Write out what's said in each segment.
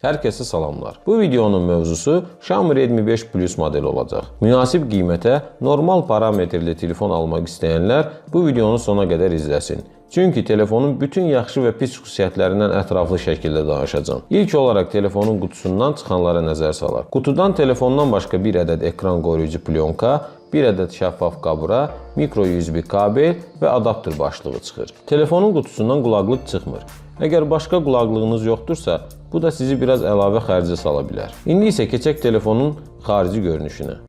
Hər kəsə salamlar. Bu videonun mövzusu Xiaomi Redmi 5 Plus modeli olacaq. Münasib qiymətə normal parametrli telefon almaq istəyənlər bu videonu sona qədər izləsin. Çünki telefonun bütün yaxşı və pis xüsusiyyətlərindən ətraflı şəkildə danışacağım. İlk olaraq telefonun qutusundan çıxanlara nəzər salaq. Qutudan telefondan başqa bir ədəd ekran qoruyucu plyonka, bir ədəd şəffaf qabıra, mikro USB kabel və adapter başlığı çıxır. Telefonun qutusundan qulaqlıq çıxmır. Əgər başqa qulaqlığınız yoxdursa, bu da sizi biraz əlavə xərcə sala bilər. İndi isə keçək telefonun xarici görünüşünə.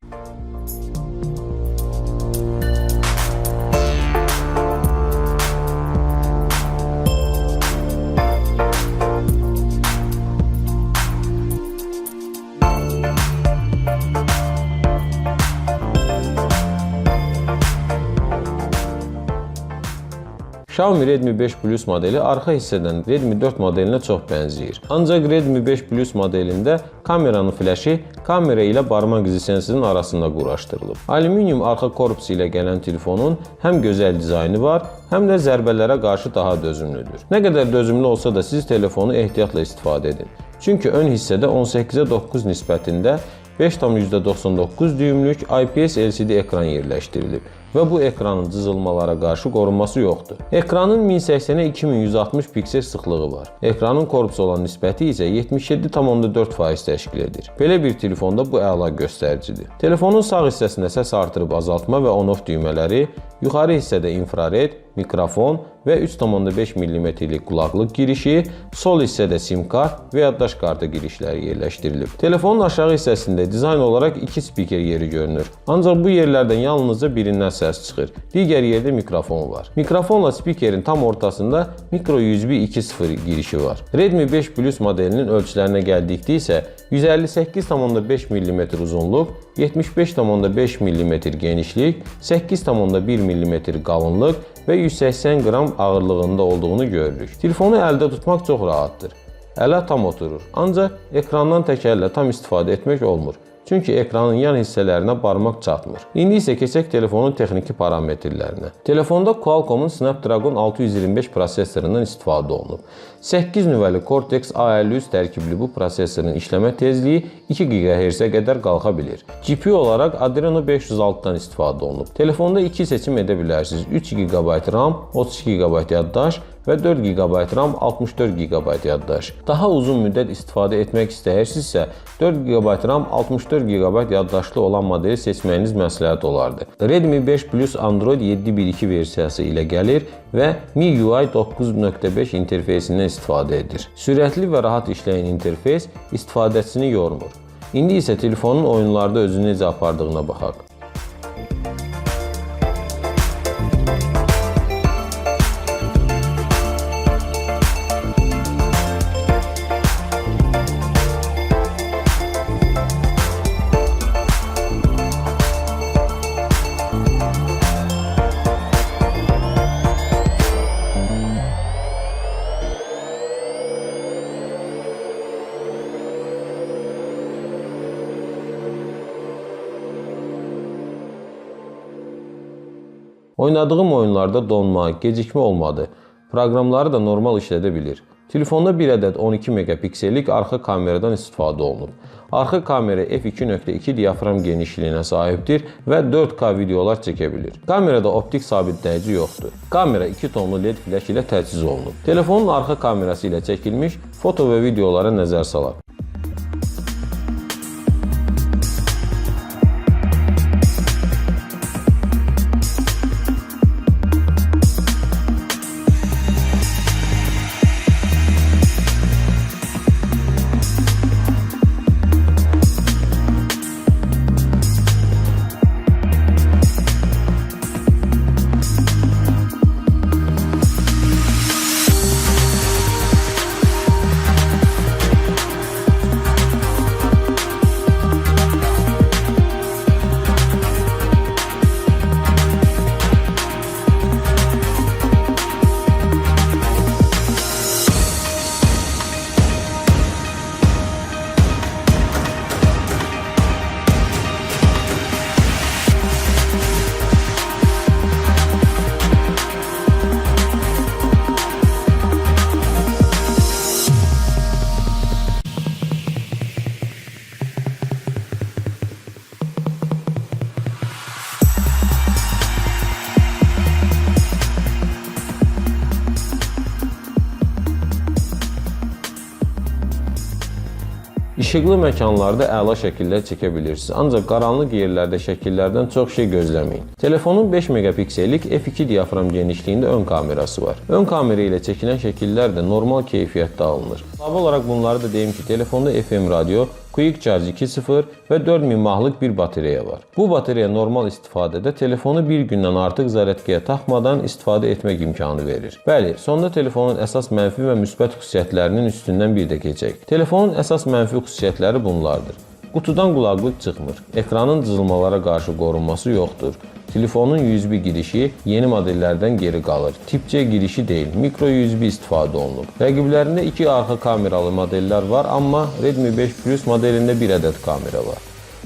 Xiaomi Redmi 5 Plus modeli arxa hissədən Redmi 4 modelinə çox bənzəyir. Ancaq Redmi 5 Plus modelində kameranın flaşı kamera ilə barmaq izi sensorunun arasında quraşdırılıb. Alüminium arxa korpusu ilə gələn telefonun həm gözəl dizaynı var, həm də zərbələrə qarşı daha dözümlüdür. Nə qədər dözümlü olsa da siz telefonu ehtiyatla istifadə edin. Çünki ön hissədə 18-ə 9 nisbətində 5,99 düymlük IPS LCD ekran yerləşdirilib və bu ekranın cızılmalara qarşı qorunması yoxdur. Ekranın 1080-ə 2160 piksel sıxlığı var. Ekranın korpusu olan nisbəti isə 77,4% təşkil edir. Belə bir telefonda bu əla göstəricidir. Telefonun sağ hissəsində səs artırıb azaltma və on-off düymələri, yuxarı hissədə infrared, mikrofon və 3,5 mm-lik qulaqlıq girişi, sol hissədə SIM kart və yaddaş kartı girişləri yerləşdirilib. Telefonun aşağı hissəsində dizayn olaraq 2 spiker yeri görünür. Ancaq bu yerlərdən yalnızca birindən səs çıxır. Digər yerdə mikrofon var. Mikrofonla spikerin tam ortasında micro USB 2.0 girişi var. Redmi 5 Plus modelinin ölçülərinə gəldikdə isə 158,5 mm uzunluq, 75,5 mm genişlik, 8,1 mm qalınlıq və 180 qram ağırlığında olduğunu görürük. Telefonu əldə tutmaq çox rahatdır. Ələ tam oturur. Ancaq ekrandan tək əllə tam istifadə etmək olmur. Çünki ekranın yan hissələrinə barmaq çatmır. İndi isə keçək telefonun texniki parametrlərinə. Telefonda Qualcomm'un Snapdragon 625 prosesorundan istifadə olunub. 8 nüvəli Cortex A53 tərkibli bu prosesorun işləmə tezliyi 2 GHz-ə qədər qalxa bilir. GPU olaraq Adreno 506-dan istifadə olunub. Telefonda 2 seçim edə bilərsiniz. 3 GB RAM, 32 GB yaddaş və 4 GB RAM, 64 GB yaddaş. Daha uzun müddət istifadə etmək istəyirsinizsə, 4 GB RAM, 64 GB yaddaşlı olan modeli seçməyiniz məsləhət olardı. Redmi 5 Plus Android 7.1.2 versiyası ilə gəlir və MIUI 9.5 interfeysindən istifadə edir. Sürətli və rahat işləyən interfeys istifadəçisini yormur. İndi isə telefonun oyunlarda özünü necə apardığına baxaq. Oynadığım oyunlarda donma, gecikmə olmadı. Proqramları da normal işlədə bilir. Telefonda bir ədəd 12 megapiksellik arxa kameradan istifadə olunub. Arxa kamera f2.2 diafram genişliyinə sahibdir və 4K videolar çəkə bilir. Kamerada optik sabitləyici yoxdur. Kamera 2 tonlu LED flash ilə təchiz olunub. Telefonun arxa kamerası ilə çəkilmiş foto və videolara nəzər salaq. İşıqlı məkanlarda əla şəkillər çəkə bilirsiniz, ancaq qaranlıq yerlərdə şəkillərdən çox şey gözləməyin. Telefonun 5 megapiksellik f2 diafram genişliyində ön kamerası var. Ön kamera ilə çəkilən şəkillər də normal keyfiyyətdə alınır. Əlavə olaraq bunları da deyim ki, telefonda FM radio, Quick Charge 2.0 və 4000 mAh-lıq bir batareya var. Bu batareya normal istifadədə telefonu bir gündən artıq zaryatkaya taxmadan istifadə etmək imkanı verir. Bəli, sonda telefonun əsas mənfi və müsbət xüsusiyyətlərinin üstündən bir də keçək. Telefonun əsas mənfi xüsusiyyətləri bunlardır. Qutudan qulaqlıq çıxmır, ekranın cızılmalara qarşı qorunması yoxdur. Telefonun USB girişi yeni modellərdən geri qalır. Tip C girişi deyil, micro USB istifadə olunub. Rəqiblərində 2 arxa kameralı modellər var, amma Redmi 5 Plus modelində 1 ədəd kamera var.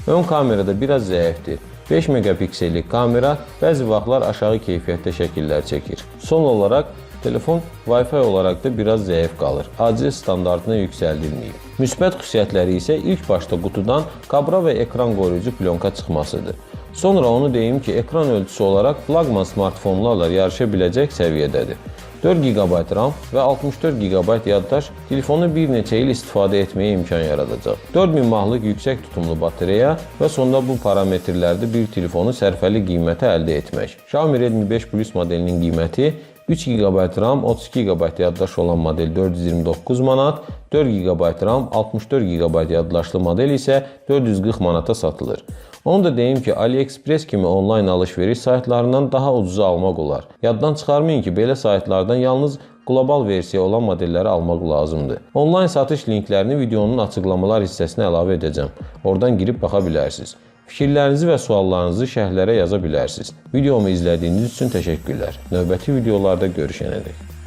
Ön kamerada biraz zəifdir. 5 megapiksellik kamera bəzi vaxtlar aşağı keyfiyyətdə şəkillər çəkir. Son olaraq, telefon Wi-Fi olaraq da biraz zəif qalır. ACS standartına yüksəldilməyib. Müsbət xüsusiyyətləri isə ilk başda qutudan kabra və ekran qoruyucu plyonka çıxmasıdır. Sonra onu deyim ki, ekran ölçüsü olaraq flagman smartfonlarla yarışa biləcək səviyyədədir. 4 GB RAM və 64 GB yaddaş telefonu bir neçə il istifadə etməyə imkan yaradacaq. 4000 mAh-lıq yüksək tutumlu batareya və sonda bu parametrlərdə bir telefonu sərfəli qiymətə əldə etmək. Xiaomi Redmi 5 Plus modelinin qiyməti 3 GB RAM, 32 GB yaddaş olan model 429 manat, 4 GB RAM, 64 GB yaddaşlı model isə 440 manata satılır. Onu da deyim ki, AliExpress kimi onlayn alış-veriş saytlarından daha ucuza almaq olar. Yaddan çıxarmayın ki, belə saytlardan yalnız qlobal versiya olan modelləri almaq lazımdır. Onlayn satış linklərini videonun açıqlamalar hissəsinə əlavə edəcəm. Oradan girib baxa bilərsiniz. Fikirlərinizi və suallarınızı şərhlərə yaza bilərsiniz. Videomu izlədiyiniz üçün təşəkkürlər. Növbəti videolarda görüşənədək.